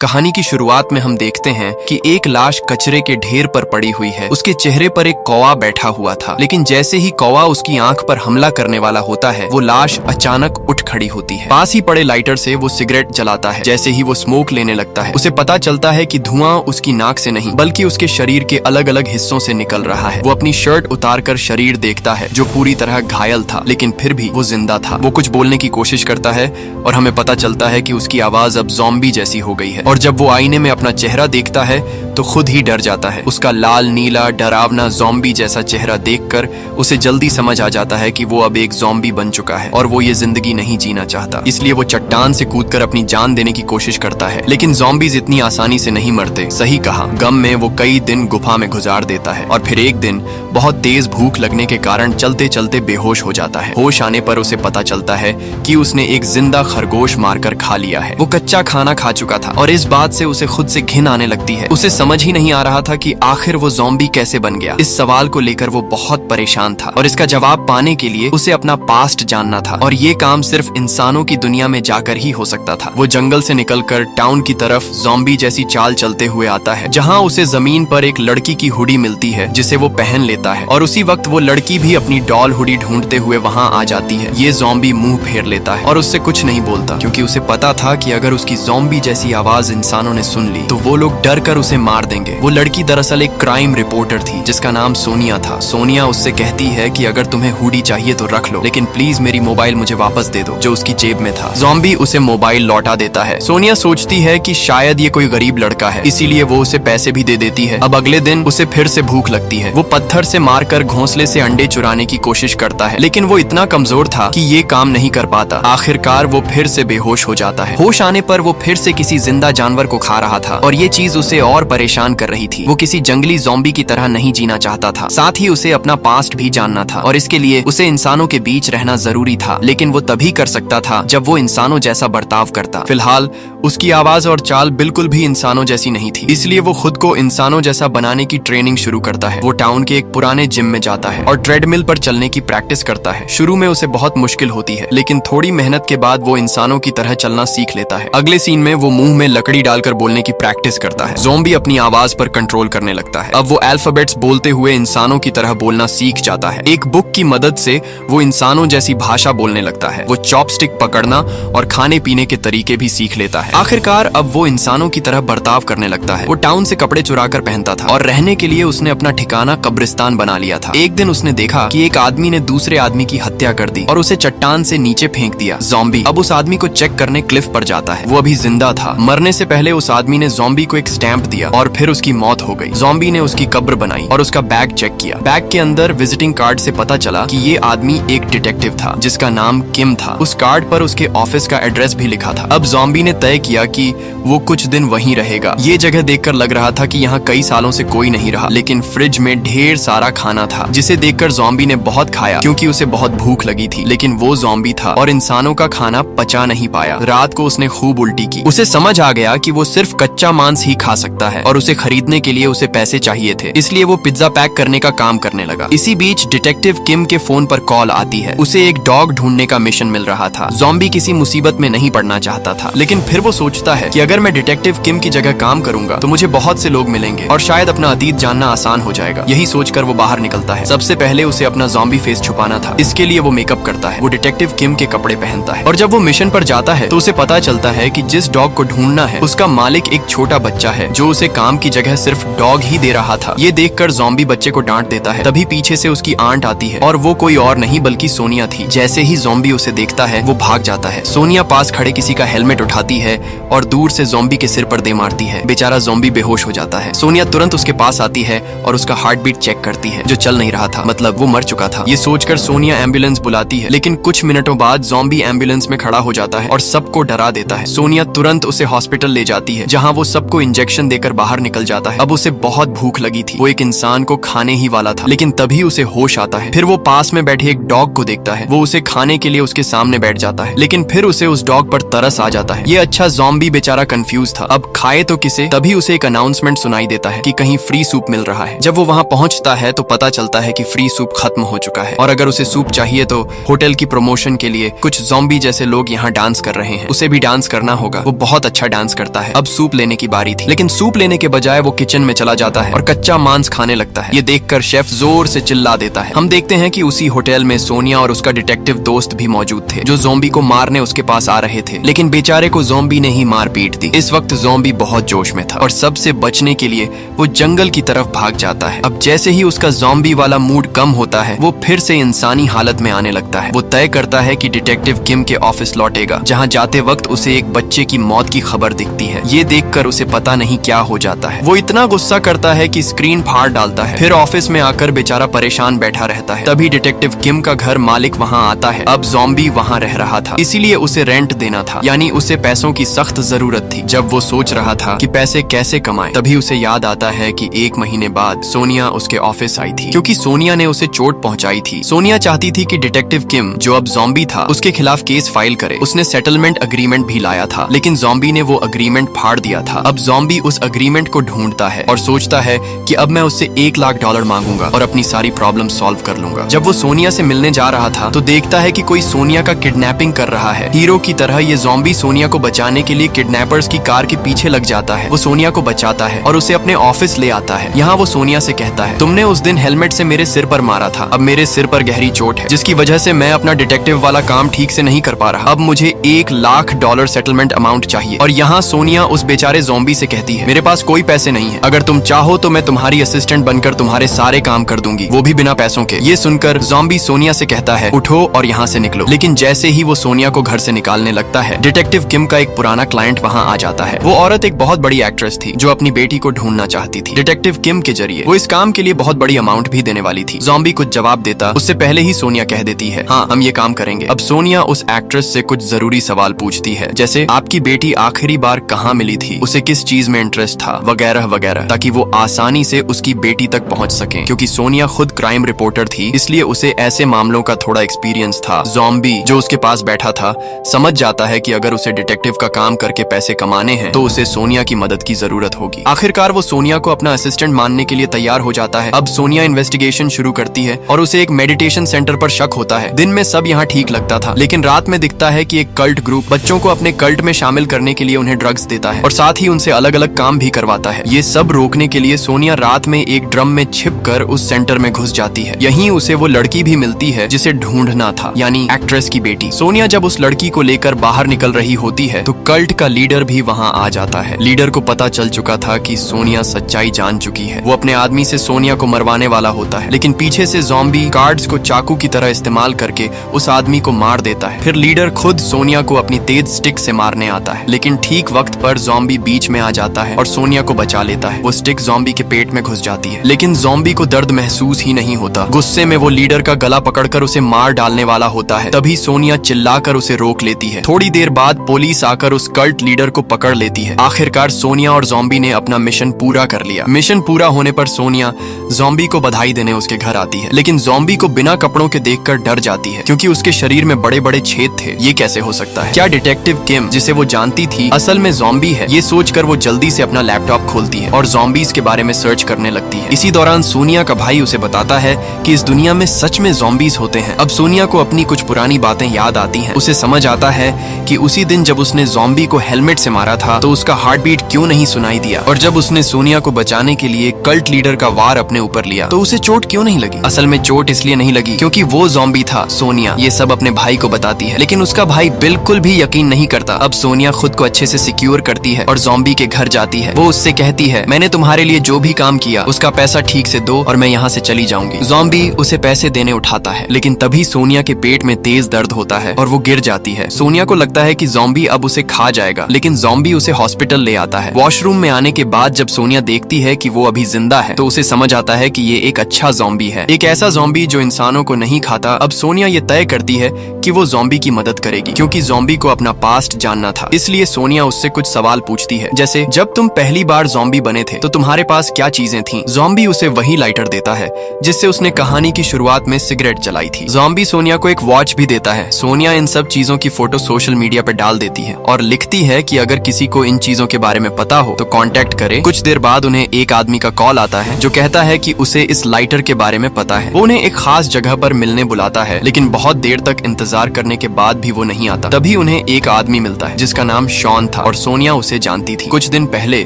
कहानी की शुरुआत में हम देखते हैं कि एक लाश कचरे के ढेर पर पड़ी हुई है। उसके चेहरे पर एक कौवा बैठा हुआ था, लेकिन जैसे ही कौवा उसकी आंख पर हमला करने वाला होता है, वो लाश अचानक उठ खड़ी होती है। पास ही पड़े लाइटर से वो सिगरेट जलाता है। जैसे ही वो स्मोक लेने लगता है, उसे पता चलता है कि धुआं उसकी नाक से नहीं बल्कि उसके शरीर के अलग अलग हिस्सों से निकल रहा है। वो अपनी शर्ट उतारकर शरीर देखता है, जो पूरी तरह घायल था, लेकिन फिर भी वो जिंदा था। वो कुछ बोलने की कोशिश करता है और हमें पता चलता है कि उसकी आवाज अब ज़ॉम्बी जैसी हो गई है। और जब वो आईने में अपना चेहरा देखता है तो खुद ही डर जाता है। उसका लाल नीला डरावना ज़ॉम्बी जैसा चेहरा देखकर उसे जल्दी समझ आ जाता है कि वो अब एक ज़ॉम्बी बन चुका है और वो ये जिंदगी नहीं जीना चाहता। इसलिए वो चट्टान से कूदकर अपनी जान देने की कोशिश करता है, लेकिन ज़ॉम्बीज इतनी आसानी से नहीं मरते। सही कहा, गम में वो कई दिन गुफा में गुजार देता है और फिर एक दिन बहुत तेज भूख लगने के कारण चलते चलते बेहोश हो जाता है। होश आने पर उसे पता चलता है कि उसने एक जिंदा खरगोश मारकर खा लिया है। वो कच्चा खाना खा चुका था और इस बात से उसे खुद से घिन आने लगती है। उसे समझ ही नहीं आ रहा था कि आखिर वो ज़ॉम्बी कैसे बन गया। इस सवाल को लेकर वो बहुत परेशान था और इसका जवाब पाने के लिए उसे अपना पास्ट जानना था, और ये काम सिर्फ इंसानों की दुनिया में जाकर ही हो सकता था। वो जंगल से निकलकर टाउन की तरफ ज़ॉम्बी जैसी चाल चलते हुए आता है, जहाँ उसे जमीन पर एक लड़की की हुडी मिलती है जिसे वो पहन लेता है, और उसी वक्त वो लड़की भी अपनी डॉल हुडी ढूंढते हुए वहाँ आ जाती है। ये ज़ॉम्बी मुंह फेर लेता है और उससे कुछ नहीं बोलता, क्योंकि उसे पता था कि अगर उसकी ज़ॉम्बी जैसी आवाज इंसानों ने सुन ली तो वो लोग डर कर उसे मार देंगे। वो लड़की दरअसल एक क्राइम रिपोर्टर थी जिसका नाम सोनिया था। सोनिया उससे कहती है कि अगर तुम्हें हुडी चाहिए तो रख लो, लेकिन प्लीज मेरी मोबाइल मुझे वापस दे दो, जो उसकी जेब में था। ज़ॉम्बी उसे मोबाइल लौटा देता है। सोनिया सोचती है कि शायद ये कोई गरीब लड़का है, इसीलिए वो उसे पैसे भी दे देती है। अब अगले दिन उसे फिर से भूख लगती है। वो पत्थर से मारकर घोंसले से अंडे चुराने की कोशिश करता है, लेकिन वो इतना कमजोर था कि ये काम नहीं कर पाता। आखिरकार वो फिर से बेहोश हो जाता है। होश आने पर वो फिर से किसी जिंदा जानवर को खा रहा था और ये चीज उसे और परेशान कर रही थी। वो किसी जंगली ज़ॉम्बी की तरह नहीं जीना चाहता था, साथ ही उसे अपना पास्ट भी जानना था, और इसके लिए उसे इंसानों के बीच रहना जरूरी था। लेकिन वो तभी कर सकता था जब वो इंसानों जैसा बर्ताव करता। फिलहाल उसकी आवाज और चाल बिल्कुल भी इंसानों जैसी नहीं थी, इसलिए वो खुद को इंसानों जैसा बनाने की ट्रेनिंग शुरू करता है। वो टाउन के एक पुराने जिम में जाता है और ट्रेडमिल पर चलने की प्रैक्टिस करता है। शुरू में उसे बहुत मुश्किल होती है, लेकिन थोड़ी मेहनत के बाद वो इंसानों की तरह चलना सीख लेता है। अगले सीन में वो मुंह में लकड़ी डालकर बोलने की प्रैक्टिस करता है। ज़ॉम्बी अपनी आवाज पर कंट्रोल करने लगता है। अब वो अल्फाबेट्स बोलते हुए इंसानों की तरह बोलना सीख जाता है। एक बुक की मदद से वो इंसानों जैसी भाषा बोलने लगता है। वो चॉपस्टिक पकड़ना और खाने पीने के तरीके भी सीख लेता है। आखिरकार अब वो इंसानों की तरह बर्ताव करने लगता है। वो टाउन से कपड़े चुराकर पहनता था और रहने के लिए उसने अपना ठिकाना कब्रिस्तान बना लिया था। एक दिन उसने देखा कि एक आदमी ने दूसरे आदमी की हत्या कर दी और उसे चट्टान से नीचे फेंक दिया। ज़ॉम्बी अब उस आदमी को चेक करने क्लिफ पर जाता है। वो अभी जिंदा था। मरने से पहले उस आदमी ने ज़ॉम्बी को एक स्टैंप दिया और फिर उसकी मौत हो गई। ज़ॉम्बी ने उसकी कब्र बनाई और उसका बैग चेक किया। बैग के अंदर विजिटिंग कार्ड से पता चला कि ये आदमी एक डिटेक्टिव था जिसका नाम किम था। उस कार्ड पर उसके ऑफिस का एड्रेस भी लिखा था। अब ज़ॉम्बी ने तय किया कि वो कुछ दिन वहीं रहेगा। ये जगह देखकर लग रहा था कि यहाँ कई सालों से कोई नहीं रहा, लेकिन फ्रिज में ढेर सारा खाना था, जिसे देखकर ज़ॉम्बी ने बहुत खाया क्योंकि उसे बहुत भूख लगी थी। लेकिन वो ज़ॉम्बी था और इंसानों का खाना पचा नहीं पाया। रात को उसने खूब उल्टी की। उसे समझ आ गया कि वो सिर्फ कच्चा मांस ही खा सकता है और उसे खरीदने के लिए उसे पैसे चाहिए थे, इसलिए वो पिज्जा पैक करने का काम करने लगा। इसी बीच डिटेक्टिव किम के फोन पर कॉल आती है। उसे एक डॉग ढूंढने का मिशन मिल रहा था। ज़ॉम्बी किसी मुसीबत में नहीं पड़ना चाहता था, लेकिन फिर वो सोचता है कि अगर मैं डिटेक्टिव किम की जगह काम करूंगा तो मुझे बहुत से लोग मिलेंगे और शायद अपना अतीत जानना आसान हो जाएगा। यही सोचकर वो बाहर निकलता है। सबसे पहले उसे अपना ज़ॉम्बी फेस छुपाना था, इसके लिए वो मेकअप करता है। वो डिटेक्टिव किम के कपड़े पहनता है और जब वो मिशन पर जाता है तो उसे पता चलता है कि जिस डॉग को ढूंढना है उसका मालिक एक छोटा बच्चा है जो उसे काम की जगह सिर्फ डॉग ही दे रहा था। ये देखकर ज़ॉम्बी बच्चे को डांट देता है। तभी पीछे से उसकी आंट आती है और वो कोई और नहीं बल्कि सोनिया थी। जैसे ही ज़ॉम्बी उसे देखता है वो भाग जाता है। सोनिया पास खड़े किसी का हेलमेट उठाती है और दूर से ज़ॉम्बी के सिर पर दे मारती है। बेचारा ज़ॉम्बी बेहोश हो जाता है। सोनिया तुरंत उसके पास आती है और उसका हार्ट बीट चेक करती है, जो चल नहीं रहा था, मतलब वो मर चुका था। ये सोचकर सोनिया एम्बुलेंस बुलाती है, लेकिन कुछ मिनटों बाद ज़ॉम्बी एम्बुलेंस में खड़ा हो जाता है और सबको डरा देता है। सोनिया तुरंत उसे हॉस्पिटल ले जाती है, जहाँ वो सबको इंजेक्शन देकर बाहर निकल जाता है। अब उसे बहुत भूख लगी थी। वो एक इंसान को खाने ही वाला था, लेकिन तभी उसे होश आता है। फिर वो पास में बैठे एक डॉग को देखता है। वो उसे खाने के लिए उसके सामने बैठ जाता है, लेकिन फिर उसे उस डॉग पर तरस आ जाता है। ये अच्छा ज़ॉम्बी बेचारा कंफ्यूज था, अब खाए तो किसे। तभी उसे एक अनाउंसमेंट सुनाई देता है कि कहीं फ्री सूप मिल रहा है। जब वो वहाँ पहुँचता है तो पता चलता है कि फ्री सूप खत्म हो चुका है और अगर उसे सूप चाहिए तो होटल की प्रमोशन के लिए कुछ ज़ॉम्बी जैसे लोग यहाँ डांस कर रहे हैं, उसे भी डांस करना होगा। वो बहुत अच्छा डांस अनाउंस करता है अब सूप लेने की बारी थी, लेकिन सूप लेने के बजाय वो किचन में चला जाता है और कच्चा मांस खाने लगता है। ये देखकर शेफ जोर से चिल्ला देता है। हम देखते हैं कि उसी होटल में सोनिया और उसका डिटेक्टिव दोस्त भी मौजूद थे जो ज़ॉम्बी को मारने उसके पास आ रहे थे, लेकिन बेचारे को ज़ॉम्बी ने ही मार पीट दी। इस वक्त ज़ॉम्बी बहुत जोश में था और सबसे बचने के लिए वो जंगल की तरफ भाग जाता है। अब जैसे ही उसका ज़ॉम्बी वाला मूड कम होता है वो फिर से इंसानी हालत में आने लगता है। वो तय करता है कि डिटेक्टिव किम के ऑफिस लौटेगा, जहाँ जाते वक्त उसे एक बच्चे की मौत की खबर दिखती है। ये देखकर उसे पता नहीं क्या हो जाता है। वो इतना गुस्सा करता है कि स्क्रीन फाड़ डालता है। फिर ऑफिस में आकर बेचारा परेशान बैठा रहता है। तभी डिटेक्टिव किम का घर मालिक वहाँ आता है। अब ज़ॉम्बी वहाँ रह रहा था, इसीलिए उसे रेंट देना था, यानी उसे पैसों की सख्त जरूरत थी। जब वो सोच रहा था कि पैसे कैसे कमाए, तभी उसे याद आता है कि 1 महीने बाद सोनिया उसके ऑफिस आई थी, क्योंकि सोनिया ने उसे चोट पहुंचाई थी। सोनिया चाहती थी कि डिटेक्टिव किम, जो अब ज़ॉम्बी था, उसके खिलाफ केस फाइल करे। उसने सेटलमेंट अग्रीमेंट भी लाया था, लेकिन ज़ॉम्बी ने वो अग्रीमेंट फाड़ दिया था। अब ज़ॉम्बी उस अग्रीमेंट को ढूंढता है और सोचता है कि अब मैं उससे $1 लाख मांगूंगा और अपनी सारी प्रॉब्लम सॉल्व कर लूंगा। जब वो सोनिया से मिलने जा रहा था तो देखता है कि कोई सोनिया का किडनैपिंग कर रहा है। हीरो की तरह ये ज़ॉम्बी सोनिया को बचाने के लिए किडनैपर्स की कार के पीछे लग जाता है। वो सोनिया को बचाता है और उसे अपने ऑफिस ले आता है। यहाँ वो सोनिया से कहता है, तुमने उस दिन हेलमेट से मेरे सिर पर मारा था, अब मेरे सिर पर गहरी चोट है, जिसकी वजह से मैं अपना डिटेक्टिव वाला काम ठीक से नहीं कर पा रहा। अब मुझे $1 लाख सेटलमेंट अमाउंट चाहिए। और यहाँ सोनिया उस बेचारे ज़ॉम्बी से कहती है, मेरे पास कोई पैसे नहीं है, अगर तुम चाहो तो मैं तुम्हारी असिस्टेंट बनकर तुम्हारे सारे काम कर दूंगी, वो भी बिना पैसों के। ये सुनकर ज़ॉम्बी सोनिया से कहता है, उठो और यहाँ से निकलो। लेकिन जैसे ही वो सोनिया को घर से निकालने लगता है, डिटेक्टिव किम का एक पुराना क्लाइंट वहाँ आ जाता है। वो औरत एक बहुत बड़ी एक्ट्रेस थी जो अपनी बेटी को ढूंढना चाहती थी। डिटेक्टिव किम के जरिए वो इस काम के लिए बहुत बड़ी अमाउंट भी देने वाली थी। ज़ॉम्बी कुछ जवाब देता उससे पहले ही सोनिया कह देती है, हाँ हम ये काम करेंगे। अब सोनिया उस एक्ट्रेस से कुछ जरूरी सवाल पूछती है, जैसे आपकी बेटी आखिरी बार कहाँ मिली थी, उसे किस चीज में इंटरेस्ट था, वगैरह वगैरह, ताकि वो आसानी से उसकी बेटी तक पहुँच सके। क्योंकि सोनिया खुद क्राइम रिपोर्टर थी, इसलिए उसे ऐसे मामलों का थोड़ा एक्सपीरियंस था। ज़ॉम्बी जो उसके पास बैठा था समझ जाता है कि अगर उसे डिटेक्टिव का काम करके पैसे कमाने हैं तो उसे सोनिया की मदद की जरूरत होगी। आखिरकार वो सोनिया को अपना असिस्टेंट मानने के लिए तैयार हो जाता है। अब सोनिया इन्वेस्टिगेशन शुरू करती है और उसे एक मेडिटेशन सेंटर पर शक होता है। दिन में सब यहाँ ठीक लगता था, लेकिन रात में दिखता है कि एक कल्ट ग्रुप बच्चों को अपने कल्ट में शामिल करने के लिए उन्हें ड्रग्स देता है और साथ ही उनसे अलग अलग काम भी करवाता है। ये सब रोकने के लिए सोनिया रात में एक ड्रम में छिपकर उस सेंटर में घुस जाती है। यहीं उसे वो लड़की भी मिलती है जिसे ढूंढना था, यानी एक्ट्रेस की बेटी। सोनिया जब उस लड़की को लेकर बाहर निकल रही होती है तो कल्ट का लीडर भी वहाँ आ जाता है। लीडर को पता चल चुका था कि सोनिया सच्चाई जान चुकी है। वो अपने आदमी से सोनिया को मरवाने वाला होता है, लेकिन पीछे से ज़ॉम्बी कार्ड्स को चाकू की तरह इस्तेमाल करके उस आदमी को मार देता है। फिर लीडर खुद सोनिया को अपनी तेज स्टिक से मारने आता है, लेकिन ठीक वक्त पर ज़ॉम्बी बीच में आ जाता है और सोनिया को बचा लेता है। वो स्टिक ज़ॉम्बी के पेट में घुस जाती है, लेकिन ज़ॉम्बी को दर्द महसूस ही नहीं होता। गुस्से में वो लीडर का गला पकड़कर उसे मार डालने वाला होता है। तभी सोनिया चिल्लाकर उसे रोक लेती है। थोड़ी देर बाद पुलिस आकर उस कल्ट लीडर को पकड़ लेती है। आखिरकार सोनिया और ज़ॉम्बी ने अपना मिशन पूरा कर लिया। मिशन पूरा होने पर सोनिया ज़ॉम्बी को बधाई देने उसके घर आती है, लेकिन ज़ॉम्बी को बिना कपड़ों के देखकर डर जाती है, क्योंकि उसके शरीर में बड़े बड़े छेद थे। ये कैसे हो सकता है? क्या डिटेक्टिव किम, जिसे वो जानती थी, असल में ज़ॉम्बी है? ये सोचकर वो जल्दी से अपना लैपटॉप खोलती है और ज़ॉम्बीज के बारे में सर्च करने लगती है। इसी दौरान सोनिया का भाई उसे बताता है कि इस दुनिया में सच में ज़ॉम्बीज होते हैं। अब सोनिया को अपनी कुछ पुरानी बातें याद आती हैं। उसे समझ आता है कि उसी दिन जब उसने ज़ॉम्बी को हेलमेट से मारा था तो उसका हार्ट बीट क्यों नहीं सुनाई दिया, और जब उसने सोनिया को बचाने के लिए कल्ट लीडर का वार अपने ऊपर लिया तो उसे चोट क्यों नहीं लगी। असल में चोट इसलिए नहीं लगी क्योंकि वो ज़ॉम्बी था। सोनिया ये सब अपने भाई को बताती है, लेकिन उसका भाई बिल्कुल भी यकीन नहीं करता। अब सोनिया खुद को अच्छे से सिक्योर करती है और ज़ॉम्बी के घर जाती है। वो उससे कहती है, मैंने तुम्हारे लिए जो भी काम किया उसका पैसा ठीक से दो और मैं यहाँ से चली जाऊंगी। ज़ॉम्बी उसे पैसे देने उठाता है, लेकिन तभी सोनिया के पेट में तेज दर्द होता है और वो गिर जाती है। सोनिया को लगता है कि ज़ॉम्बी अब उसे खा जाएगा, लेकिन ज़ॉम्बी उसे हॉस्पिटल ले आता है। वॉशरूम में आने के बाद जब सोनिया देखती है कि वो अभी जिंदा है तो उसे समझ आता है कि ये एक अच्छा ज़ॉम्बी है, एक ऐसा ज़ॉम्बी जो इंसानों को नहीं खाता। अब सोनिया ये तय करती है कि वो ज़ॉम्बी की मदद करेगी, क्योंकि ज़ॉम्बी को अपना पास्ट जानना था। इसलिए सोनिया उससे कुछ सवाल पूछती है, जैसे जब तुम पहली बार ज़ॉम्बी बने थे तो तुम्हारे पास क्या चीजें थीं? ज़ॉम्बी उसे वही लाइटर देता है जिससे उसने कहानी की शुरुआत में सिगरेट जलाई थी। ज़ॉम्बी सोनिया को एक वॉच भी देता है। सोनिया इन सब चीजों की फोटो सोशल मीडिया पर डाल देती है और लिखती है कि अगर किसी को इन चीजों के बारे में पता हो तो कांटेक्ट करे। कुछ देर बाद उन्हें एक आदमी का कॉल आता है जो कहता है कि उसे इस लाइटर के बारे में पता है। वो उन्हें एक खास जगह पर मिलने बुलाता है, लेकिन बहुत देर तक इंतजार करने के बाद भी वो नहीं आता। तभी उन्हें एक आदमी मिलता है जिसका नाम शॉन था और सोनिया उसे जानती थी। कुछ दिन पहले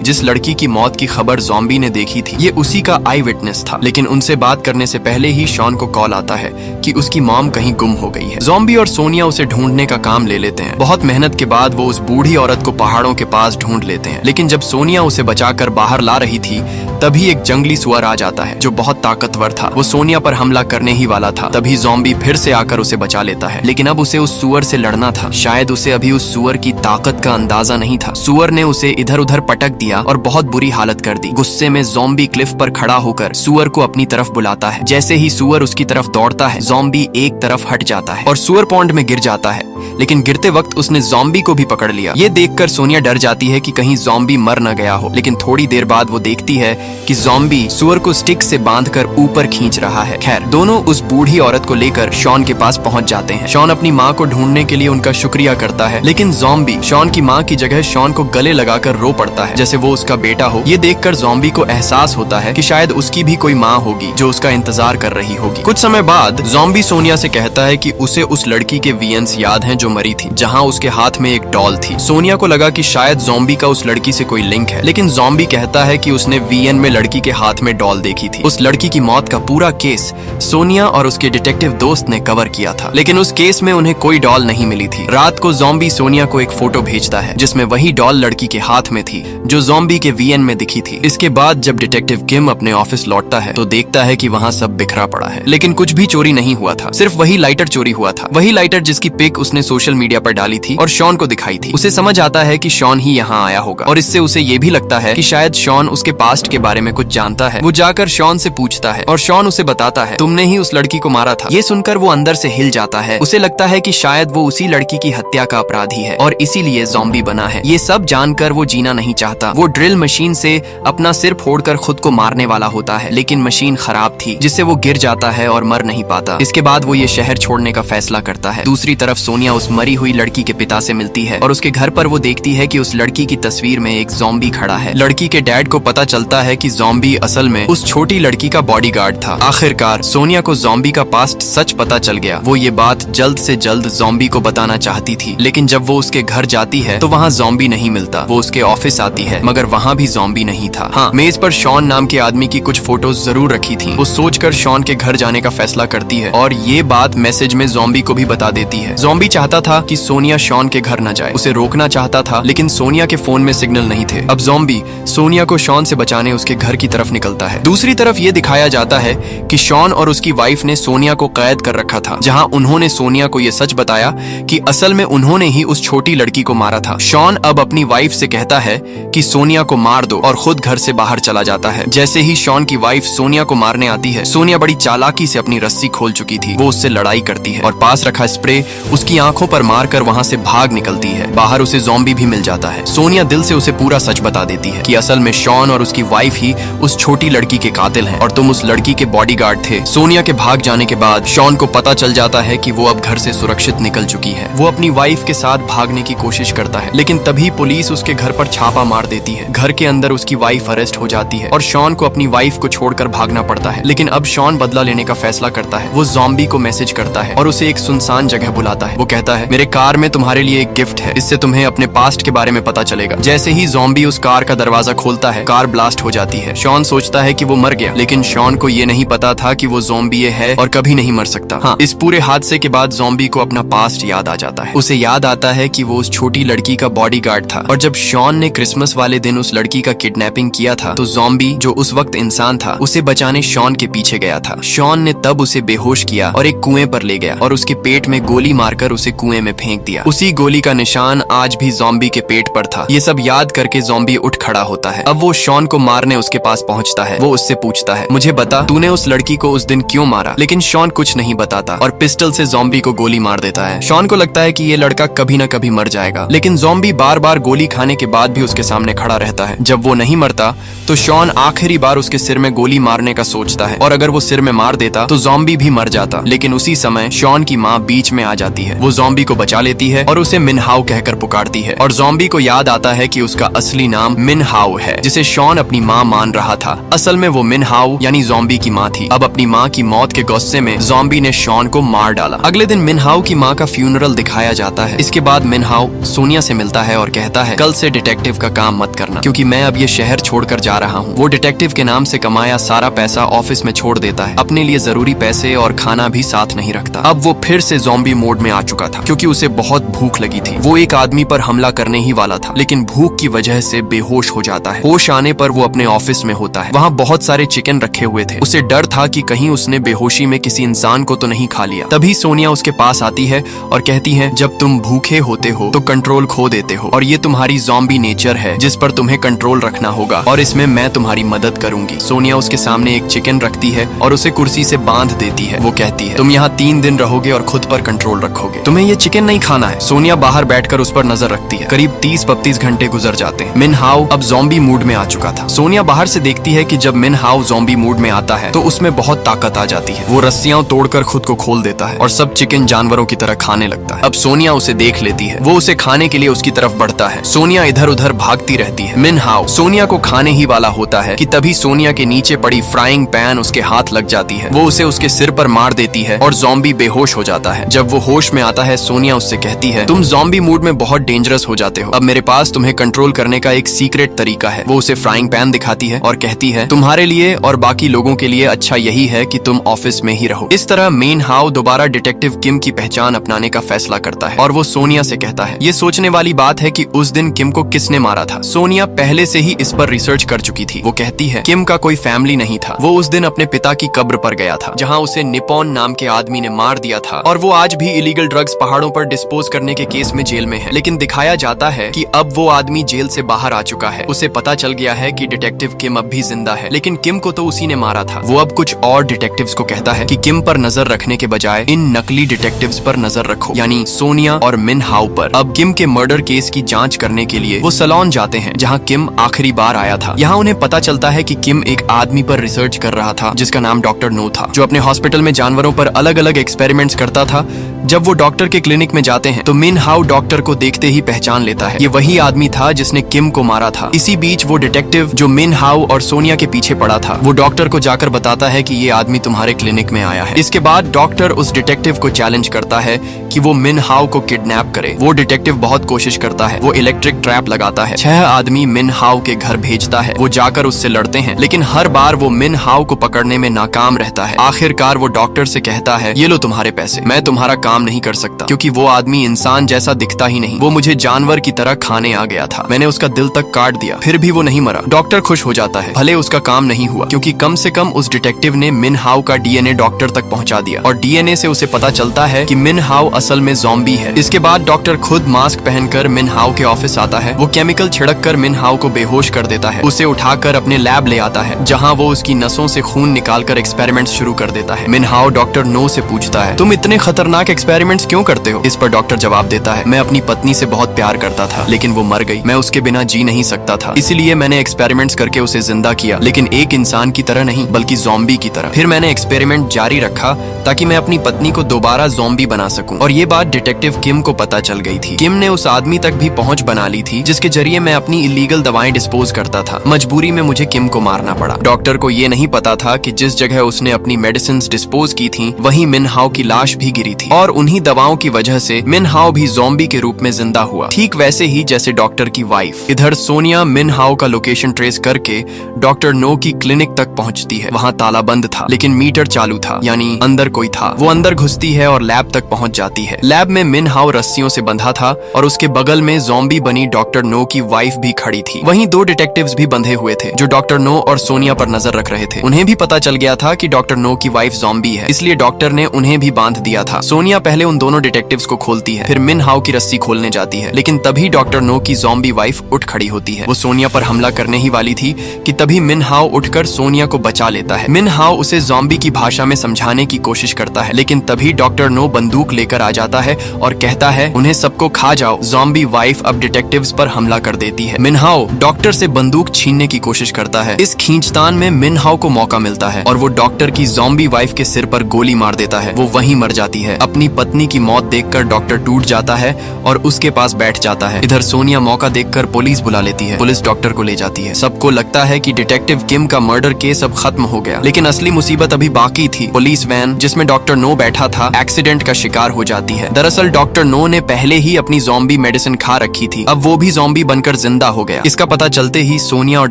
जिस लड़की की मौत की खबर ज़ॉम्बी ने देखी थी, ये उसी का आई विटनेस था। लेकिन उनसे बात करने से पहले ही शॉन को कॉल आता है कि उसकी मॉम कहीं गुम हो गई है। ज़ॉम्बी और सोनिया उसे ढूंढने का काम ले लेते हैं। बहुत मेहनत के बाद वो उस बूढ़ी औरत को पहाड़ों के पास ढूंढ लेते हैं। लेकिन जब सोनिया उसे बचाकर बाहर ला रही थी, तभी एक जंगली सुअर आ जाता है जो बहुत ताकतवर था। वो सोनिया पर हमला करने ही वाला था, तभी ज़ॉम्बी फिर से आकर उसे बचा लेता है। लेकिन अब उसे उस सुअर से लड़ना था। शायद उसे अभी उस सुअर की ताकत का अंदाजा नहीं था। सुअर ने उसे इधर उधर पटक दिया और बहुत बुरी हालत कर दी। गुस्से में ज़ॉम्बी क्लिफ पर खड़ा होकर सुअर को अपनी तरफ बुलाता है। जैसे ही सुअर उसकी तरफ दौड़ता है, ज़ॉम्बी एक तरफ हट जाता है और सुअर पॉन्ड में गिर जाता है। लेकिन गिरते वक्त उसने ज़ॉम्बी को भी पकड़ लिया। ये देखकर सोनिया डर जाती है कि कहीं ज़ॉम्बी मर न गया हो। लेकिन थोड़ी देर बाद वो देखती है कि ज़ॉम्बी सुअर को स्टिक से बांधकर ऊपर खींच रहा है। खैर, दोनों उस बूढ़ी औरत को लेकर शॉन के पास पहुंच जाते हैं। शॉन अपनी माँ को ढूंढने के लिए उनका शुक्रिया करता है, लेकिन ज़ॉम्बी शॉन की माँ की जगह शॉन को गले लगाकर रो पड़ता है, जैसे वो उसका बेटा हो। ये देखकर ज़ॉम्बी को एहसास होता है कि शायद उसकी भी कोई माँ होगी जो उसका इंतजार कर रही होगी। कुछ समय बाद ज़ॉम्बी सोनिया से कहता है कि उसे उस लड़की के वीएन्स याद हैं जो मरी थी, जहाँ उसके हाथ में एक डॉल थी। सोनिया को लगा कि शायद ज़ॉम्बी का उस लड़की से कोई लिंक है, लेकिन ज़ॉम्बी कहता है कि उसने वीएन में लड़की के हाथ में डॉल देखी थी। उस लड़की की मौत का पूरा केस सोनिया और उसके डिटेक्टिव दोस्त ने कवर किया था, लेकिन उस केस में उन्हें कोई डॉल नहीं मिली थी। रात को ज़ॉम्बी सोनिया को एक फोटो भेजता है जिसमें वही डॉल लड़की के हाथ में थी जो ज़ॉम्बी के वीएन में दिखी थी। इसके बाद जब डिटेक्टिव किम अपने ऑफिस लौटता है तो देखता है कि वहाँ सब बिखरा पड़ा है, लेकिन कुछ भी चोरी नहीं हुआ था। सिर्फ वही लाइटर चोरी हुआ था, वही लाइटर जिसकी पिक उसने सोशल मीडिया पर डाली थी और शॉन को दिखाई थी। उसे समझ आता है कि शॉन ही यहाँ आया होगा और इससे उसे ये भी लगता है कि शायद शॉन उसके पास्ट के बारे में कुछ जानता है। वो जाकर शॉन से पूछता है और शॉन उसे बताता है, तुमने ही उस लड़की को मारा था। ये सुनकर वो अंदर से हिल जाता है। उसे लगता है कि शायद वो उसी लड़की की हत्या का अपराधी है और इसीलिए ज़ॉम्बी बना है। ये सब जानकर वो जीना नहीं चाहता। वो ड्रिल मशीन से अपना सिर फोड़कर खुद को मारने वाला होता है, लेकिन मशीन खराब थी जिससे वो गिर जाता है और मर नहीं पाता। इसके बाद वो ये शहर छोड़ने का फैसला करता है। दूसरी तरफ सोनिया उस मरी हुई लड़की के पिता से मिलती है और उसके घर पर वो देखती है कि उस लड़की की तस्वीर में एक ज़ॉम्बी खड़ा है। लड़की के डैड को पता चलता है कि ज़ॉम्बी असल में उस छोटी लड़की का बॉडीगार्ड था। आखिरकार सोनिया को ज़ॉम्बी का पास्ट सच पता चल गया। वो ये बात जल्द से जल्द ज़ॉम्बी को बताना चाहती थी, लेकिन जब वो उसके घर जाती है तो वहाँ ज़ॉम्बी नहीं मिलता। वो उसके ऑफिस आती है मगर वहाँ भी ज़ॉम्बी नहीं था। हाँ, मेज पर शॉन नाम के आदमी की कुछ फोटोज जरूर रखी थी। वो सोचकर शॉन के घर जाने का फैसला करती है और ये बात मैसेज में ज़ॉम्बी को भी बता देती है। ज़ॉम्बी चाहता था कि सोनिया शॉन के घर न जाए, उसे रोकना चाहता था, लेकिन सोनिया के फोन में सिग्नल नहीं थे। अब ज़ॉम्बी सोनिया को शॉन से बचाने उसके घर की तरफ निकलता है। दूसरी तरफ ये दिखाया जाता है कि शॉन और उसकी वाइफ ने सोनिया को कैद कर रखा था, जहां उन्होंने सोनिया को ये सच बताया कि असल में उन्होंने ही उस छोटी लड़की को मारा था। शॉन अब अपनी वाइफ से कहता है कि सोनिया को मार दो और खुद घर से बाहर चला जाता है। जैसे ही शॉन की वाइफ सोनिया को मारने आती है, सोनिया बड़ी चालाकी से अपनी रस्सी खोल चुकी थी। वो उससे लड़ाई करती है और पास रखा स्प्रे उसकी आंखों पर मारकर वहां से भाग निकलती है। बाहर उसे ज़ॉम्बी भी मिल जाता है। सोनिया दिल से उसे पूरा सच बता देती है कि असल में शॉन और उसकी वाइफ ही उस छोटी लड़की के कातिल हैं और तुम उस लड़की के बॉडीगार्ड थे। सोनिया के भाग जाने के बाद शॉन को पता चल जाता है कि वो अब घर से सुरक्षित निकल चुकी है। वो अपनी वाइफ के साथ भागने की कोशिश करता है, लेकिन तभी पुलिस उसके घर पर छापा मार देती है। घर के अंदर उसकी वाइफ अरेस्ट हो जाती है और शॉन को अपनी वाइफ को छोड़कर भागना पड़ता है। लेकिन अब शॉन बदला लेने का फैसला करता है। वो ज़ॉम्बी को मैसेज करता है और उसे एक सुनसान जगह बुलाता है। वो कहता है, मेरे कार में तुम्हारे लिए एक गिफ्ट है, इससे तुम्हें अपने पास्ट के बारे में पता चलेगा। जैसे ही ज़ॉम्बी उस कार का दरवाजा खोलता है, कार ब्लास्ट हो जाती है। शॉन सोचता है कि वो मर गया, लेकिन शॉन को ये नहीं पता था कि वो ज़ॉम्बी है और कभी नहीं मर सकता। हाँ, इस पूरे हादसे के बाद ज़ॉम्बी को अपना पास्ट याद आ जाता है। उसे याद आता है कि वो उस छोटी लड़की का बॉडीगार्ड था और जब शॉन ने क्रिसमस वाले दिन उस लड़की का किडनैपिंग किया था तो ज़ॉम्बी, जो उस वक्त इंसान था, उसे बचाने शॉन के पीछे गया था। शॉन ने तब उसे बेहोश किया और एक कुएं पर ले गया और उसके पेट में गोली मारकर उसे कुएं में फेंक दिया। उसी गोली का निशान आज भी ज़ॉम्बी के पेट पर था। ये सब याद करके ज़ॉम्बी उठ खड़ा होता है। अब वो शॉन को मारने उसके पास पहुंचता है। वो उससे पूछता है, मुझे बता, तूने उस लड़की को उस दिन क्यों मारा? लेकिन शॉन कुछ नहीं बताता और पिस्टल से ज़ॉम्बी को गोली मार देता है। शॉन को लगता है कि ये लड़का कभी न कभी मर जाएगा, लेकिन ज़ॉम्बी बार बार गोली खाने के बाद भी उसके सामने खड़ा रहता है। जब वो नहीं मरता तो शॉन आखिरी बार उसके सिर में गोली मारने का सोचता है और अगर वो सिर में मार देता तो ज़ॉम्बी भी मर जाता। लेकिन उसी समय शॉन की माँ बीच में आ जाती है। वो ज़ॉम्बी को बचा लेती है और उसे मिनहाउ कहकर पुकारती है और ज़ॉम्बी को याद आता है कि उसका असली नाम मिनहाउ है, जिसे शॉन अपनी माँ माँ मान रहा था। असल में वो मिन हाओ यानी ज़ॉम्बी की माँ थी। अब अपनी माँ की मौत के गुस्से में ज़ॉम्बी ने शॉन को मार डाला। अगले दिन मिन हाओ की माँ का फ्यूनरल दिखाया जाता है। इसके बाद मिन हाओ सोनिया से मिलता है और कहता है, कल से डिटेक्टिव का काम मत करना, क्योंकि मैं अब ये शहर छोड़कर जा रहा हूँ। वो डिटेक्टिव के नाम से कमाया सारा पैसा ऑफिस में छोड़ देता है। अपने लिए जरूरी पैसे और खाना भी साथ नहीं रखता। अब वो फिर से ज़ॉम्बी मोड में आ चुका था, क्योंकि उसे बहुत भूख लगी थी। वो एक आदमी पर हमला करने ही वाला था, लेकिन भूख की वजह से बेहोश हो जाता है। होश आने पर वो अपने ऑफिस में होता है। वहाँ बहुत सारे चिकन रखे हुए थे। उसे डर था कि कहीं उसने बेहोशी में किसी इंसान को तो नहीं खा लिया। तभी सोनिया उसके पास आती है और कहती है, जब तुम भूखे होते हो तो कंट्रोल खो देते हो, और ये तुम्हारी ज़ॉम्बी नेचर है जिस पर तुम्हें कंट्रोल रखना होगा, और इसमें मैं तुम्हारी मदद करूंगी। सोनिया उसके सामने एक चिकन रखती है और उसे कुर्सी से बांध देती है। वो कहती है, तुम यहाँ 3 दिन रहोगे और खुद पर कंट्रोल रखोगे। तुम्हें ये चिकन नहीं खाना है। सोनिया बाहर बैठकर उस पर नजर रखती है। करीब 30-32 घंटे गुजर जाते हैं। मिन हाओ अब ज़ॉम्बी मूड में आ चुका था। सोनिया बाहर से देखती है कि जब मिन हाओ ज़ॉम्बी मूड में आता है तो उसमें बहुत ताकत आ जाती है। वो रस्सियां तोड़कर खुद को खोल देता है और सब चिकन जानवरों की तरह खाने लगता है। अब सोनिया उसे देख लेती है। वो उसे खाने के लिए उसकी तरफ बढ़ता है। सोनिया इधर उधर भागती रहती है। मिन हाओ सोनिया को खाने ही वाला होता है कि तभी सोनिया के नीचे पड़ी फ्राइंग पैन उसके हाथ लग जाती है। वो उसे उसके सिर पर मार देती है और ज़ॉम्बी बेहोश हो जाता है। जब वो होश में आता है, सोनिया उससे कहती है, तुम ज़ॉम्बी मूड में बहुत डेंजरस हो जाते हो। अब मेरे पास तुम्हें कंट्रोल करने का एक सीक्रेट तरीका है। वो उसे फ्राइंग पैन दिखाती है और कहती है, तुम्हारे लिए और बाकी लोगों के लिए अच्छा यही है कि तुम ऑफिस में ही रहो। इस तरह मिन हाओ दोबारा डिटेक्टिव किम की पहचान अपनाने का फैसला करता है और वो सोनिया से कहता है, ये सोचने वाली बात है कि उस दिन किम को किसने मारा था। सोनिया पहले से ही इस पर रिसर्च कर चुकी थी। वो कहती है, किम का कोई फैमिली नहीं था। वो उस दिन अपने पिता की कब्र पर गया था, जहाँ उसे निपॉन नाम के आदमी ने मार दिया था, और वो आज भी इलीगल ड्रग्स पहाड़ों पर डिस्पोज करने के केस में जेल में है। लेकिन दिखाया जाता है कि अब वो आदमी जेल से बाहर आ चुका है। उसे पता चल गया है कि डिटेक्टिव किम अब भी जिंदा है, लेकिन किम को तो उसी ने मारा था। वो अब कुछ और डिटेक्टिव्स को कहता है कि किम पर नजर रखने के बजाय इन नकली डिटेक्टिव्स पर नजर रखो, यानी सोनिया और मिन हाओ पर। अब किम के मर्डर केस की जांच करने के लिए वो सलोन जाते हैं, जहां किम आखिरी बार आया था। यहाँ उन्हें पता चलता है कि किम एक आदमी पर रिसर्च कर रहा था जिसका नाम डॉक्टर नो था, जो अपने हॉस्पिटल में जानवरों पर अलग अलग एक्सपेरिमेंट्स करता था। जब वो डॉक्टर के क्लिनिक में जाते हैं तो मिन हाओ डॉक्टर को देखते ही पहचान लेता है। ये वही आदमी था जिसने किम को मारा था। इसी बीच वो डिटेक्टिव जो मिन हाओ और सोनिया के पीछे पड़ा था, वो डॉक्टर को जाकर बताता है कि ये आदमी तुम्हारे क्लिनिक में आया है। इसके बाद डॉक्टर उस डिटेक्टिव को चैलेंज करता है कि वो मिन हाओ को किडनैप करे। वो डिटेक्टिव बहुत कोशिश करता है। वो इलेक्ट्रिक ट्रैप लगाता है। 6 आदमी मिन हाओ के घर भेजता है। वो जाकर उससे लड़ते हैं, लेकिन हर बार वो मिन हाओ को पकड़ने में नाकाम रहता है। आखिरकार वो डॉक्टर से कहता है, ये लो तुम्हारे पैसे, मैं तुम्हारा काम नहीं कर सकता, क्योंकि वो आदमी इंसान जैसा दिखता ही नहीं। वो मुझे जानवर की तरह खाने आ गया था। मैंने उसका दिल तक काट दिया, फिर भी वो नहीं मरा। डॉक्टर खुश हो जाता है, भले उसका काम नहीं हुआ, क्योंकि कम से कम उस डिटेक्टिव ने मिन हाओ का डीएनए डॉक्टर तक पहुंचा दिया, और डीएनए से उसे पता चलता है कि मिन हाओ असल में ज़ॉम्बी है। इसके बाद डॉक्टर खुद मास्क पहनकर मिन हाओ के ऑफिस आता है। वो केमिकल छिड़क कर मिन हाओ को बेहोश कर देता है। उसे उठाकर अपने लैब ले आता है, जहाँ वो उसकी नसों से खून निकालकर एक्सपेरिमेंट्स शुरू कर देता है। मिन हाओ डॉक्टर नो से पूछता है, तुम इतने खतरनाक एक्सपेरिमेंट्स क्यों करते हो? इस पर डॉक्टर जवाब देता है, मैं अपनी पत्नी से बहुत प्यार करता था, लेकिन वो मर गई। मैं उसके बिना जी नहीं सकता था, इसीलिए मैंने एक्सपेरिमेंट्स करके उसे जिंदा किया, लेकिन एक इंसान की तरह नहीं, बल्कि ज़ॉम्बी की तरह। फिर मैंने एक्सपेरिमेंट जारी रखा ताकि मैं अपनी पत्नी को दोबारा ज़ॉम्बी बना सकूं। और ये बात डिटेक्टिव किम को पता चल गई थी। किम ने उस आदमी तक भी पहुंच बना ली थी जिसके जरिए मैं अपनी इलीगल दवाएं डिस्पोज करता था। मजबूरी में मुझे किम को मारना पड़ा। डॉक्टर को ये नहीं पता था कि जिस जगह उसने अपनी मेडिसिन डिस्पोज की थी, वहीं मिन हाओ की लाश भी गिरी थी, और उन्हीं दवाओं की वजह से मिन हाओ भी ज़ॉम्बी के रूप में जिंदा हुआ, ठीक वैसे ही जैसे डॉक्टर की वाइफ। इधर सोनिया मिन हाओ का लोकेशन ट्रेस करके डॉक्टर नो की क्लिनिक तक पहुंचती है। वहाँ ताला बंद था, लेकिन मीटर चालू था, यानी अंदर कोई था। वो अंदर घुसती है और लैब तक पहुंच जाती है। लैब में मिन हाओ रस्सियों से बंधा था और उसके बगल में ज़ॉम्बी बनी डॉक्टर नो की वाइफ भी खड़ी थी। वहीं 2 डिटेक्टिव्स भी बंधे हुए थे जो डॉक्टर नो और सोनिया पर नजर रख रहे थे। उन्हें भी पता चल गया था कि डॉक्टर नो की वाइफ ज़ॉम्बी है, इसलिए डॉक्टर ने उन्हें भी बांध दिया था। सोनिया पहले उन दोनों डिटेक्टिव्स को खोलती है, फिर मिन हाओ की रस्सी खोलने जाती है, लेकिन तभी डॉक्टर नो की ज़ॉम्बी वाइफ उठ खड़ी होती है। वो सोनिया पर हमला करने ही वाली थी कि तभी मिन हाओ उठकर सोनिया को बचा लेता है। मिन हाओ उसे ज़ॉम्बी की भाषा में समझाने की कोशिश करता है, लेकिन तभी डॉक्टर नो बंदूक लेकर आ जाता है और कहता है, उन्हें सबको खा जाओ। ज़ॉम्बी वाइफ अब डिटेक्टिव्स पर हमला कर देती है। मिन हाओ डॉक्टर से बंदूक छीनने की कोशिश करता है। इस खींचतान में मिन हाओ को मौका मिलता है और वो डॉक्टर की ज़ॉम्बी वाइफ के सिर पर गोली मार देता है। वो वहीं मर जाती है। अपनी पत्नी की मौत देखकर डॉक्टर टूट जाता है और उसके पास बैठ जाता है। इधर सोनिया मौका देखकर पुलिस बुला लेती है। पुलिस डॉक्टर को ले जाती है। सबको को लगता है कि डिटेक्टिव किम का मर्डर केस अब खत्म हो गया, लेकिन असली मुसीबत अभी बाकी थी। पुलिस वैन जिसमें डॉक्टर नो बैठा था एक्सीडेंट का शिकार हो जाती है। दरअसल डॉक्टर नो ने पहले ही अपनी ज़ॉम्बी मेडिसिन खा रखी थी, अब वो भी ज़ॉम्बी बनकर जिंदा हो गया। इसका पता चलते ही सोनिया और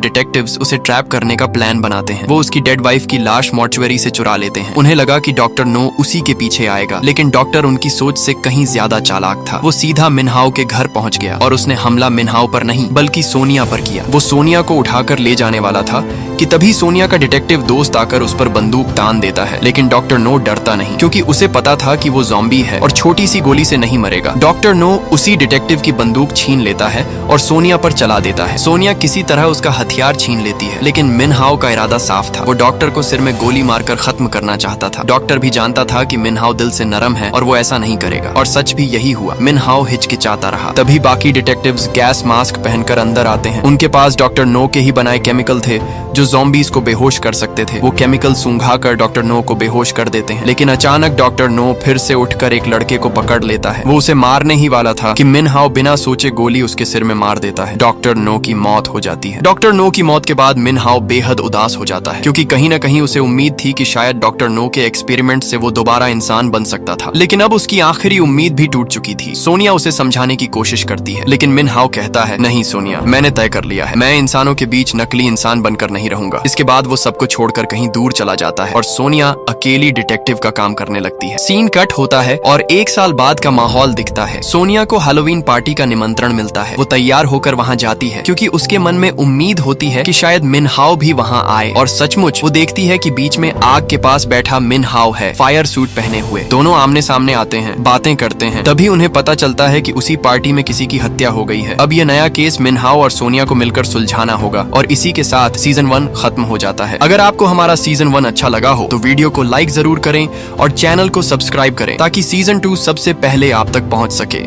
डिटेक्टिव्स उसे ट्रैप करने का प्लान बनाते हैं। वो उसकी डेड वाइफ की लाश मॉर्चुअरी से चुरा लेते हैं। उन्हें लगा कि डॉक्टर नो उसी के पीछे आएगा, लेकिन डॉक्टर उनकी सोच से कहीं ज्यादा चालाक था। वो सीधा मिनहाओ के घर पहुंच गया और उसने हमला मिनहाओ पर नहीं बल्कि सोनिया पर किया। वो सोनिया को उठाकर ले जाने वाला था कि तभी सोनिया का डिटेक्टिव दोस्त आकर उस पर बंदूक तान देता है, लेकिन डॉक्टर नो डरता नहीं क्योंकि उसे पता था कि वो ज़ॉम्बी है और छोटी सी गोली से नहीं मरेगा। डॉक्टर नो उसी डिटेक्टिव की बंदूक छीन लेता है और सोनिया पर चला देता है। सोनिया किसी तरह उसका हथियार छीन लेती है, लेकिन मिनहाओ का इरादा साफ था। वो डॉक्टर को सिर में गोली मारकर खत्म करना चाहता था। डॉक्टर भी जानता था कि मिनहाओ दिल से नरम है और वो ऐसा नहीं करेगा, और सच भी यही हुआ। मिनहाओ हिचकिचाता रहा। तभी बाकी डिटेक्टिव्स गैस मास्क पहनकर अंदर आते हैं। उनके पास डॉक्टर नो के ही बनाए केमिकल थे जो ज़ॉम्बीज को बेहोश कर सकते थे। वो केमिकल सूंघाकर डॉक्टर नो को बेहोश कर देते हैं, लेकिन अचानक डॉक्टर नो फिर से उठकर एक लड़के को पकड़ लेता है। वो उसे मारने ही वाला था कि मिनहाओ बिना सोचे गोली उसके सिर में मार देता है। डॉक्टर नो की मौत हो जाती है। डॉक्टर नो की मौत के बाद मिनहाओ बेहद उदास हो जाता है क्योंकि कहीं न कहीं उसे उम्मीद थी कि शायद डॉक्टर नो के एक्सपेरिमेंट से वो दोबारा इंसान बन सकता था, लेकिन अब उसकी आखिरी उम्मीद भी टूट चुकी थी। सोनिया उसे समझाने की कोशिश करती है, लेकिन मिनहाओ कहता है, नहीं सोनिया, मैंने तय कर लिया है, मैं इंसानों के बीच नकली इंसान बनकर नहीं रहूंगा। इसके बाद वो सबको छोड़कर कहीं दूर चला जाता है और सोनिया अकेली डिटेक्टिव का काम करने लगती है। सीन कट होता है और 1 साल बाद का माहौल दिखता है। सोनिया को हैलोवीन पार्टी का निमंत्रण मिलता है। वो तैयार होकर वहाँ जाती है क्योंकि उसके मन में उम्मीद होती है कि शायद मिनहाओ भी वहाँ आए, और सचमुच वो देखती है कि बीच में आग के पास बैठा मिनहाओ है, फायर सूट पहने हुए। दोनों आमने सामने आते हैं, बातें करते हैं। तभी उन्हें पता चलता है कि उसी पार्टी में किसी की हत्या हो गई है। अब ये नया केस मिनहाओ और सोनिया को मिलकर सुलझाना होगा, और इसी के साथ सीजन 1 खत्म हो जाता है। अगर आपको हमारा सीजन 1 अच्छा लगा हो तो वीडियो को लाइक जरूर करें और चैनल को सब्सक्राइब करें ताकि सीजन 2 सबसे पहले आप तक पहुंच सके।